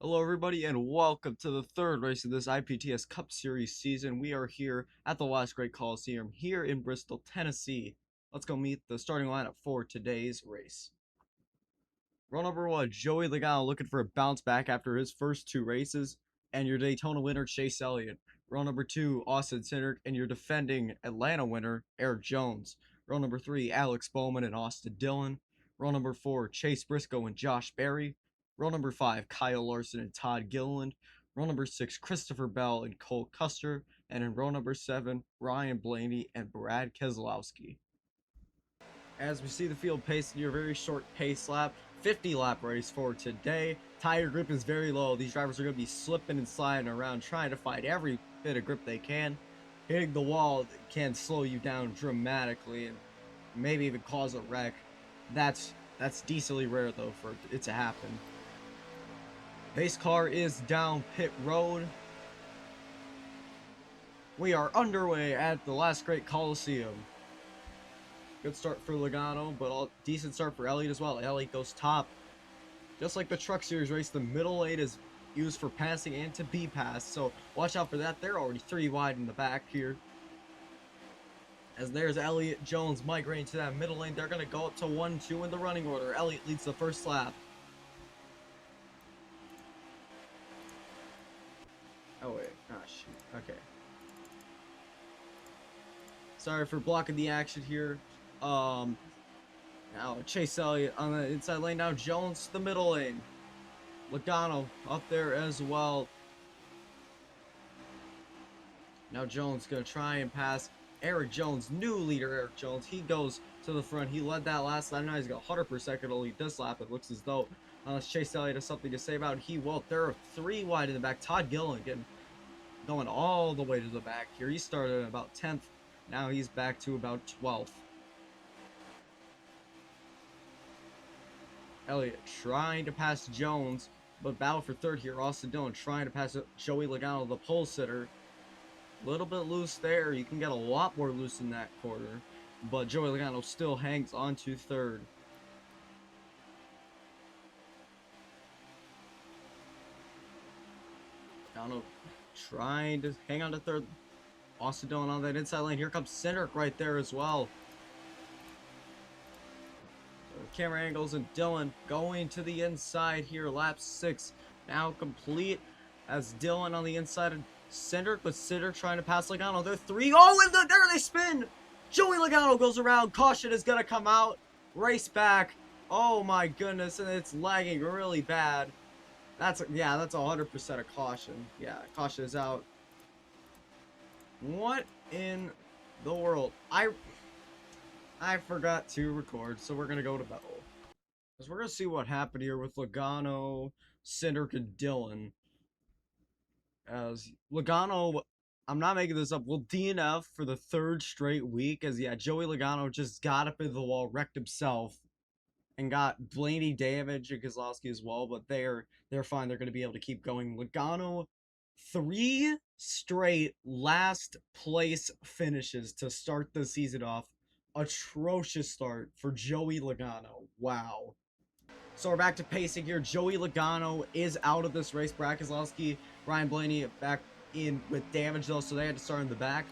Hello everybody and welcome to the third race of this IPTS Cup Series season. We are here at the last great coliseum here in Bristol, Tennessee. Let's go meet the starting lineup for today's race. Row number 1, Joey Logano looking for a bounce back after his first two races, and your Daytona winner, Chase Elliott. Row number 2, Austin Cindric, and your defending Atlanta winner, Eric Jones. Row number 3, Alex Bowman and Austin Dillon. Row number 4, Chase Briscoe and Josh Berry. Row number 5, Kyle Larson and Todd Gilliland. Row number 6, Christopher Bell and Cole Custer. And in row number 7, Ryan Blaney and Brad Keselowski. As we see the field pacing your very short pace lap, 50 lap race for today. Tire grip is very low. These drivers are going to be slipping and sliding around trying to find every bit of grip they can. Hitting the wall can slow you down dramatically and maybe even cause a wreck. That's decently rare though for it to happen. Base car is down pit road. We are underway at the last great Coliseum. Good start for Logano, but a decent start for Elliott as well. Elliott goes top. Just like the Truck Series race, the middle lane is used for passing and to be passed, so watch out for that. They're already 3 wide in the back here. As there's Elliott, Jones migrating to that middle lane. They're going to go up to 1-2 in the running order. Elliott leads the first lap. Oh wait, shoot, okay. Sorry for blocking the action here. Now Chase Elliott on the inside lane. Now Jones the middle lane. Logano up there as well. Now Jones gonna try and pass Eric Jones, new leader Eric Jones. He goes to the front. He led that last lap. Now he's got 100% to lead this lap. It looks as though Chase Elliott has something to say about it. He will. There are 3 wide in the back. Todd Gilliland going all the way to the back here. He started at about 10th. Now he's back to about 12th. Elliott trying to pass Jones, but battle for third here. Austin Dillon trying to pass Joey Logano, the pole sitter. A little bit loose there. You can get a lot more loose in that quarter, but Joey Logano still hangs on to third. Logano trying to hang on to third. Austin Dillon on that inside lane. Here comes Cindric right there as well. Camera angles and Dillon going to the inside here. Lap 6 now complete as Dillon on the inside of Cindric, but Cindric trying to pass Logano. They're 3. Oh, and there they spin. Joey Logano goes around. Caution is going to come out. Race back. Oh my goodness, and it's lagging really bad. That's 100% a caution. Yeah, caution is out. What in the world? I forgot to record, so we're gonna go to battle. Because we're gonna see what happened here with Logano, Cindric, and Dillon. As Logano, I'm not making this up, will DNF for the 3rd straight week. As Joey Logano just got up into the wall, wrecked himself, and got Blaney damage and Keselowski as well. But they're fine. They're gonna be able to keep going. Logano, 3 straight last place finishes to start the season off. Atrocious start for Joey Logano. Wow. So we're back to pacing here. Joey Logano is out of this race. Brad Keselowski, Ryan Blaney back in with damage though, so they had to start in the back.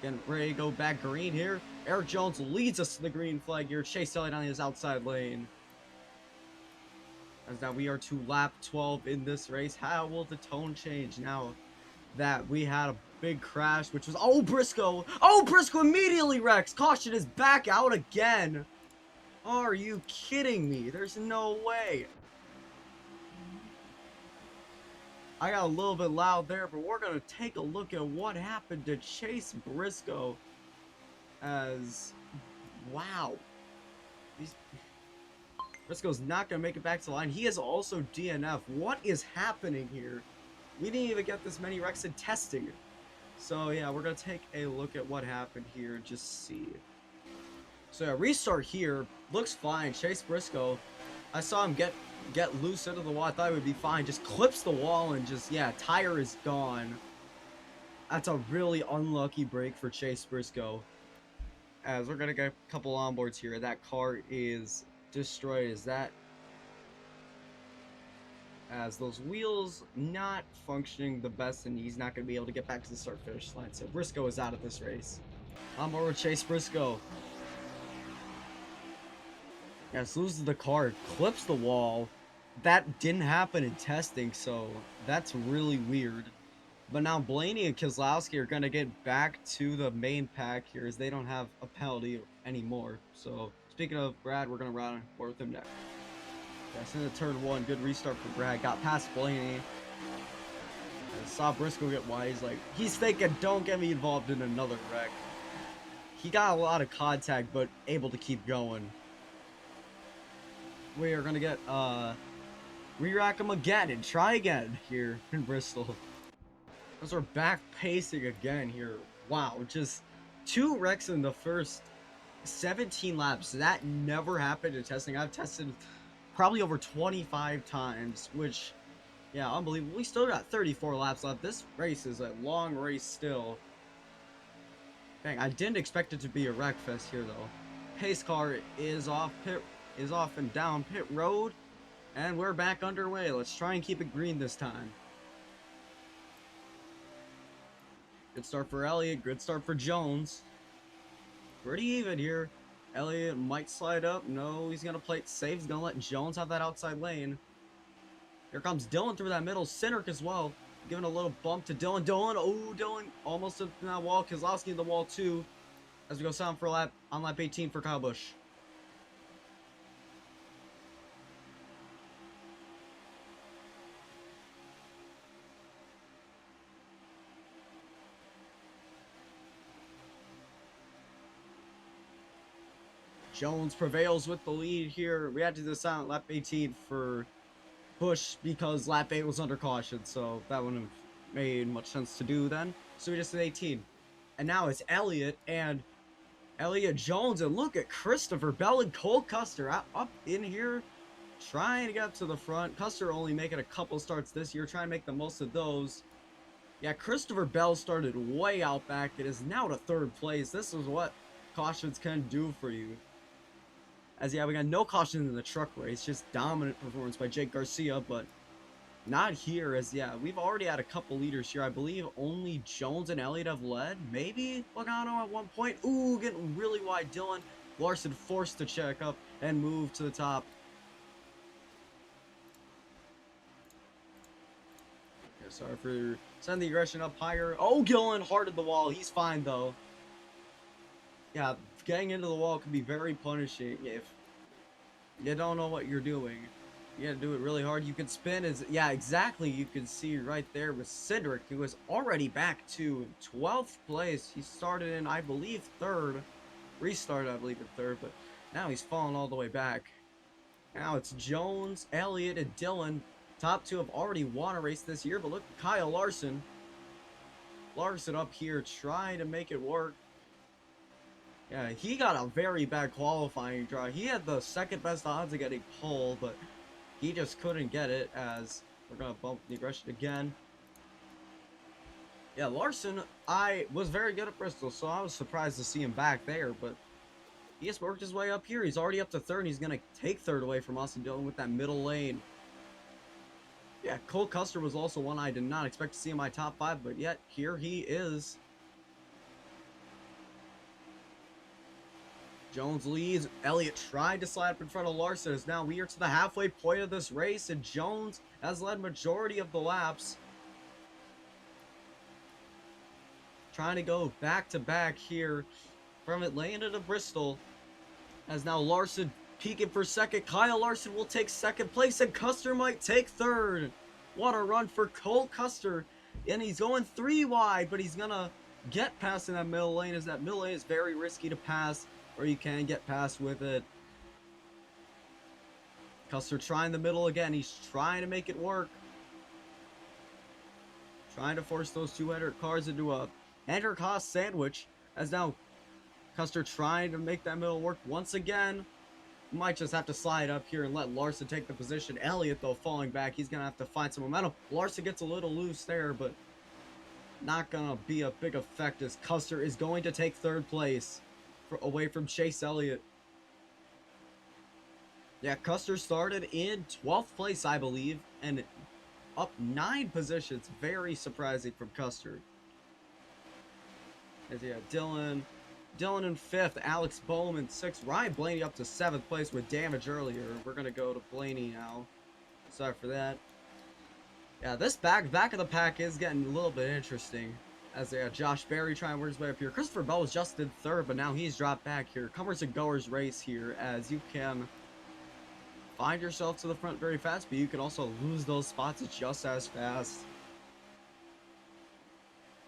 Getting ready to go back green here. Eric Jones leads us to the green flag here. Chase Elliott on his outside lane. As now we are to lap 12 in this race. How will the tone change now that we had a big crash, which was Briscoe immediately wrecks. Caution is back out again. Are you kidding me? There's no way. I got a little bit loud there, but we're gonna take a look at what happened to Chase Briscoe. As wow, Briscoe's not gonna make it back to the line. He is also DNF. What is happening here? We didn't even get this many wrecks in testing. So yeah, we're gonna take a look at what happened here. Just see. So yeah, restart here. Looks fine. Chase Briscoe, I saw him get loose into the wall. I thought it would be fine. Just clips the wall and just, tire is gone. That's a really unlucky break for Chase Briscoe. As we're gonna get a couple onboards here. That car is destroyed. as those wheels not functioning the best, and he's not going to be able to get back to the start finish line. So Briscoe is out of this race. I'm over Chase Briscoe. Yes, loses the car, clips the wall. That didn't happen in testing, so that's really weird. But now Blaney and Keselowski are going to get back to the main pack here as they don't have a penalty anymore. So speaking of Brad, we're going to run with him next. Yes, into turn one, good restart for Brad. Got past Blaney. And saw Briscoe get wide. He's thinking, don't get me involved in another wreck. He got a lot of contact, but able to keep going. We are going to get, re-rack him again and try again here in Bristol. As we're back pacing again here. Wow, just 2 wrecks in the first 17 laps. That never happened in testing. I've tested probably over 25 times, which, yeah, unbelievable. We still got 34 laps left. This race is a long race still. Dang, I didn't expect it to be a wreck fest here though. Pace car is off and down pit road, and we're back underway. Let's try and keep it green this time. Good start for Elliott, good start for Jones. Pretty even here. Elliott might slide up. No, he's going to play it safe. He's going to let Jones have that outside lane. Here comes Dylan through that middle. Cindric as well. Giving a little bump to Dylan. Dylan almost in that wall. Keselowski in the wall too. As we go sound for lap 18 for Kyle Busch. Jones prevails with the lead here. We had to do sound lap 18 for Busch because lap 8 was under caution, so that wouldn't have made much sense to do then. So we just did 18. And now it's Elliott and Elliott Jones, and look at Christopher Bell and Cole Custer up in here trying to get up to the front. Custer only making a couple starts this year, trying to make the most of those. Yeah, Christopher Bell started way out back. It is now to 3rd place. This is what cautions can do for you. As yeah, we got no caution in the truck race, just dominant performance by Jake Garcia, but not here. As yeah, we've already had a couple leaders here. I believe only Jones and Elliott have led. Maybe Logano at one point. Ooh, getting really wide. Dylan Larson forced to check up and move to the top. Yeah, sorry for sending the aggression up higher. Oh, Gillen hearted the wall. He's fine though. Yeah, getting into the wall can be very punishing if you don't know what you're doing. You gotta do it really hard. You can spin as, yeah, exactly. You can see right there with Cindric, who was already back to 12th place. He started in, I believe, 3rd. Restarted, I believe, in 3rd, but now he's fallen all the way back. Now it's Jones, Elliott, and Dylan. Top 2 have already won a race this year, but look, Kyle Larson. Larson up here trying to make it work. Yeah, he got a very bad qualifying draw. He had the 2nd best odds of getting pole, but he just couldn't get it, as we're going to bump the aggression again. Yeah, Larson, I was very good at Bristol, so I was surprised to see him back there, but he just worked his way up here. He's already up to 3rd, and he's going to take 3rd away from us and Dylan with that middle lane. Yeah, Cole Custer was also one I did not expect to see in my top 5, but yet here he is. Jones leads. Elliott tried to slide up in front of Larson. As now we are to the halfway point of this race, and Jones has led majority of the laps. Trying to go back to back here from Atlanta to Bristol. As now Larson peeking for 2nd. Kyle Larson will take 2nd place, and Custer might take 3rd. What a run for Cole Custer. And he's going 3 wide, but he's gonna get past in that middle lane, as that middle lane is very risky to pass, or you can get past with it. Custer trying the middle again. He's trying to make it work. Trying to force those 200 cars into a enter cost sandwich. As now Custer trying to make that middle work once again. Might just have to slide up here and let Larson take the position. Elliott, though, falling back. He's going to have to find some momentum. Larson gets a little loose there, but not going to be a big effect, as Custer is going to take 3rd place away from Chase Elliott. Yeah, Custer started in 12th place, I believe, and up 9 positions. Very surprising from Custer. As yeah, Dylan in 5th, Alex Bowman 6th, Ryan Blaney up to 7th place with damage earlier. We're gonna go to Blaney now. Sorry for that. Yeah, this back of the pack is getting a little bit interesting. As Josh Berry trying to work his way up here. Christopher Bell was just in 3rd, but now he's dropped back here. Comers and goers race here, as you can find yourself to the front very fast, but you can also lose those spots just as fast.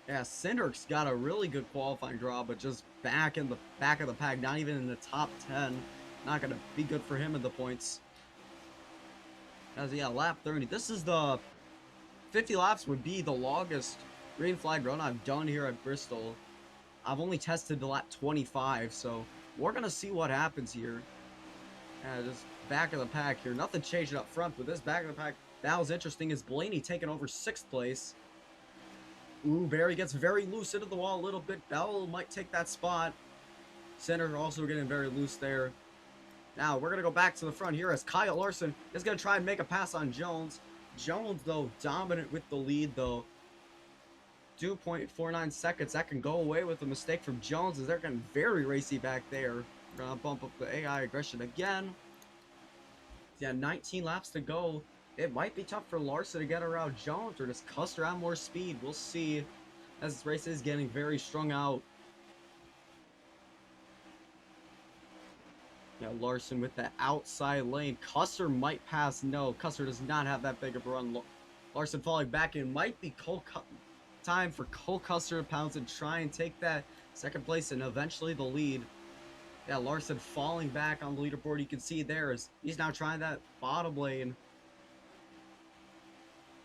Yeah, Cindric's got a really good qualifying draw, but just back of the pack, not even in the top 10. Not gonna be good for him in the points. As yeah, lap 30. This is the 50 laps would be the longest green flag run I've done here at Bristol. I've only tested the lap 25, so we're gonna see what happens here. Just back of the pack here. Nothing changing up front, but this back of the pack, that was interesting. Is Blaney taking over 6th place? Ooh, Barry gets very loose into the wall a little bit. Bell might take that spot. Center also getting very loose there. Now, we're going to go back to the front here as Kyle Larson is going to try and make a pass on Jones. Jones, though, dominant with the lead, though. 2.49 seconds. That can go away with a mistake from Jones, as they're getting very racy back there. We're going to bump up the AI aggression again. Yeah, 19 laps to go. It might be tough for Larson to get around Jones, or does Custer have more speed? We'll see, as this race is getting very strung out. Yeah, Larson with the outside lane. Custer might pass. No, Custer does not have that big of a run. Larson falling back in. Might be time for Cole Custer to pounce and try and take that 2nd place and eventually the lead. Yeah, Larson falling back on the leaderboard. You can see there is he's now trying that bottom lane.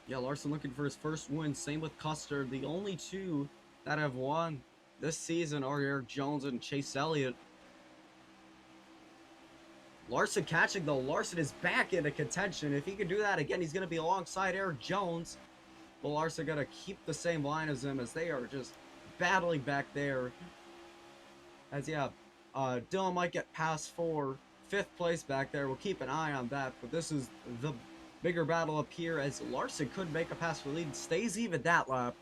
Yeah, Larson looking for his first win. Same with Custer. The only two that have won this season are Eric Jones and Chase Elliott. Larson catching, though. Larson is back into contention. If he can do that again, he's going to be alongside Eric Jones. But Larson going to keep the same line as him, as they are just battling back there. As, yeah, Dylan might get past for 5th place back there. We'll keep an eye on that. But this is the bigger battle up here, as Larson could make a pass for lead. Stays even that lap.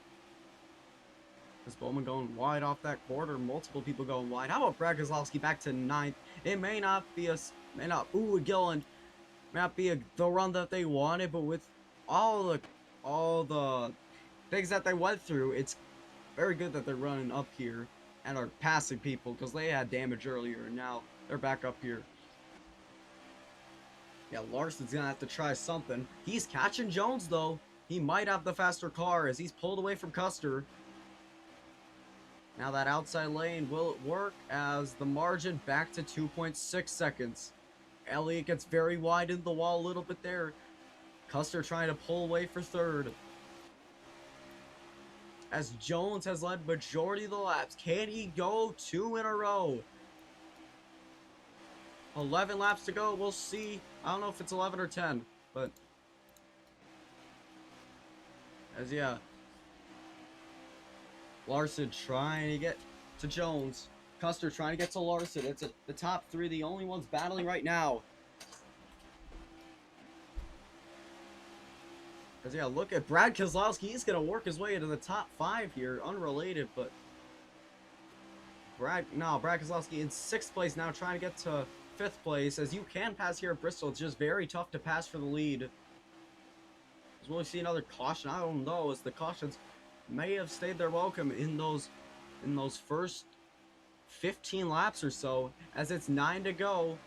Is Bowman going wide off that quarter? Multiple people going wide. How about Brad Kozlowski back to 9th? It may not be Gillen. May not be the run that they wanted, but with all the things that they went through, it's very good that they're running up here and are passing people, because they had damage earlier and now they're back up here. Yeah, Larson's gonna have to try something. He's catching Jones, though. He might have the faster car, as he's pulled away from Custer. Now that outside lane, will it work? As the margin back to 2.6 seconds. Elliott gets very wide in the wall a little bit there. Custer trying to pull away for 3rd. As Jones has led majority of the laps. Can he go 2 in a row? 11 laps to go. We'll see. I don't know if it's 11 or 10, but as yeah, Larson trying to get to Jones. Custer trying to get to Larson. It's the top 3, the only ones battling right now. As yeah, look at Brad Kozlowski. He's going to work his way into the top 5 here. Unrelated, but Brad Kozlowski in 6th place now, trying to get to 5th place. As you can pass here at Bristol, it's just very tough to pass for the lead. As we'll see another caution. I don't know, as the cautions may have stayed their welcome in those first 15 laps or so, as it's 9 to go.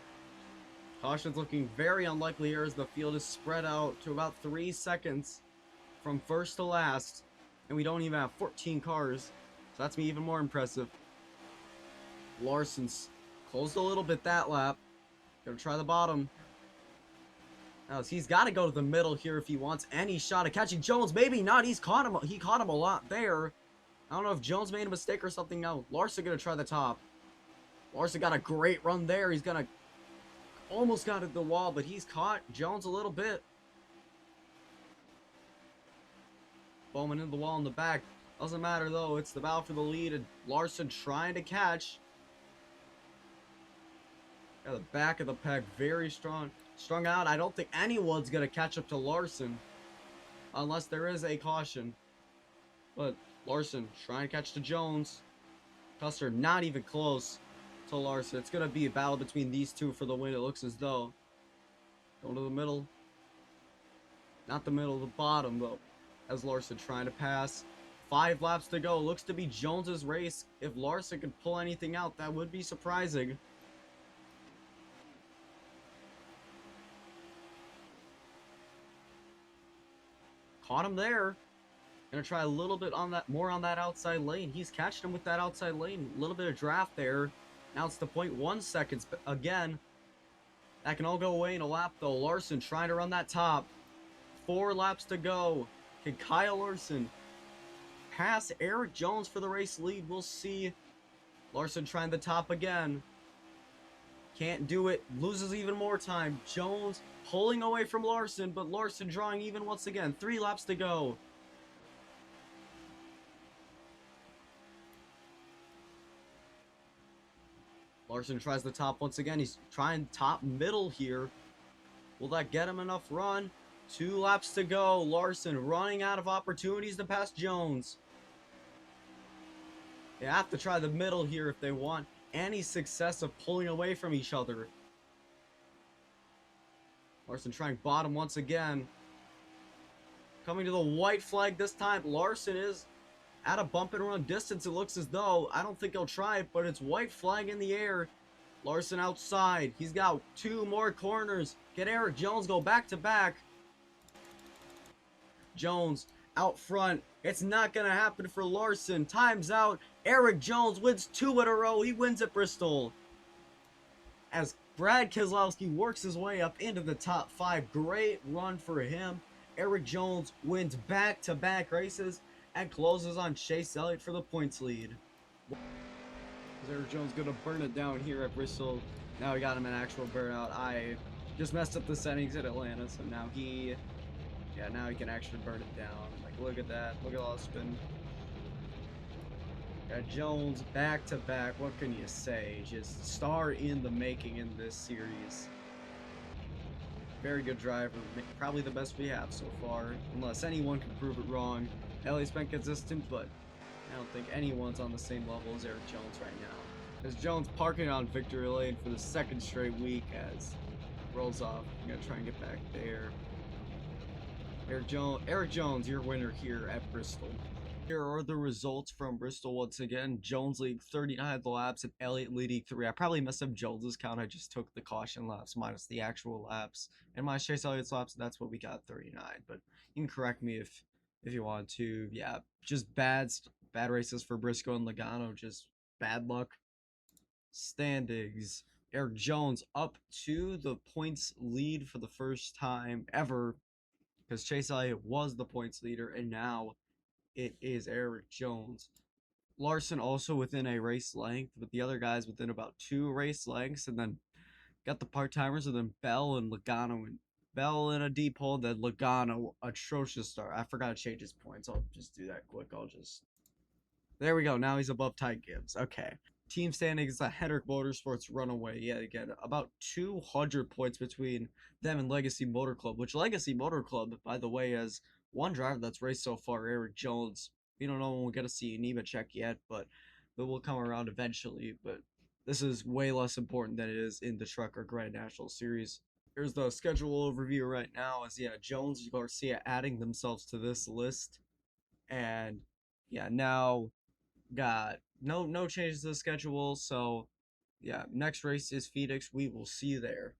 Caution's looking very unlikely here, as the field is spread out to about 3 seconds from first to last, and we don't even have 14 cars, so that's even more impressive. Larson's closed a little bit that lap. Gonna try the bottom. Now, he's got to go to the middle here if he wants any shot at catching Jones. Maybe not. He caught him a lot there. I don't know if Jones made a mistake or something. No, Larson gonna try the top. Larson got a great run there. He's gonna almost got at the wall, but he's caught Jones a little bit. Bowman in the wall in the back. Doesn't matter though. It's the battle for the lead, and Larson trying to catch. Yeah, the back of the pack very strung out. I don't think anyone's gonna catch up to Larson. unless there is a caution. But Larson trying to catch the Jones. Custer not even close to Larson. It's going to be a battle between these two for the win, it looks as though. Going to the middle. Not the middle, the bottom, though. As Larson trying to pass. 5 laps to go. Looks to be Jones's race. If Larson could pull anything out, that would be surprising. Caught him there. Gonna try a little bit on that, more on that outside lane. He's catching him with that outside lane. A little bit of draft there. Now it's the 0.1 seconds again. That can all go away in a lap though. Larson trying to run that top. 4 laps to go. Can Kyle Larson pass Eric Jones for the race lead? We'll see. Larson trying the top again. Can't do it. Loses even more time. Jones pulling away from Larson, but Larson drawing even once again. 3 laps to go. Larson tries the top once again. He's trying top middle here. Will that get him enough run? 2 laps to go. Larson running out of opportunities to pass Jones. They have to try the middle here if they want any success of pulling away from each other. Larson trying bottom once again. Coming to the white flag this time. Larson is at a bump and run distance, it looks as though. I don't think he'll try it, but it's white flag in the air. Larson outside. He's got 2 more corners. Can Eric Jones go back to back? Jones out front. It's not going to happen for Larson. Time's out. Eric Jones wins 2 in a row. He wins at Bristol. As Brad Keselowski works his way up into the top 5. Great run for him. Eric Jones wins back-to-back races and closes on Chase Elliott for the points lead. Eric Jones going to burn it down here at Bristol. Now we got him an actual burnout. I just messed up the settings at Atlanta, so now he can actually burn it down. Like, look at that. Look at all the spin. Got Jones back to back. What can you say? Just star in the making in this series. Very good driver. Probably the best we have so far. Unless anyone can prove it wrong. Elliott's been consistent, but I don't think anyone's on the same level as Eric Jones right now. As Jones parking on victory lane for the 2nd straight week as rolls off. I'm going to try and get back there. Eric Jones, your winner here at Bristol. Here are the results from Bristol once again. Jones leading 39 laps and Elliott leading 3. I probably messed up Jones's count. I just took the caution laps minus the actual laps. And minus Chase Elliott's laps, that's what we got, 39. But you can correct me if you want to. Yeah, just bad races for Briscoe and Logano. Just bad luck. Standings. Eric Jones up to the points lead for the first time ever, because Chase Elliott was the points leader, and now it is Eric Jones. Larson also within a race length, but the other guys within about 2 race lengths, and then got the part-timers, and then Bell and Logano, and Bell in a deep hole, then Logano, atrocious start. I forgot to change his points. I'll just do that quick. There we go. Now he's above Ty Gibbs. Okay. Team standings, the Hendrick Motorsports runaway yet again. About 200 points between them and Legacy Motor Club, which Legacy Motor Club, by the way, has one driver that's raced so far, Eric Jones. We don't know when we'll get to see Nemechek yet, but it will come around eventually. But this is way less important than it is in the Trucker Grand National Series. Here's the schedule overview right now. As Jones and Garcia adding themselves to this list, and now got no changes to the schedule. So next race is Phoenix. We will see you there.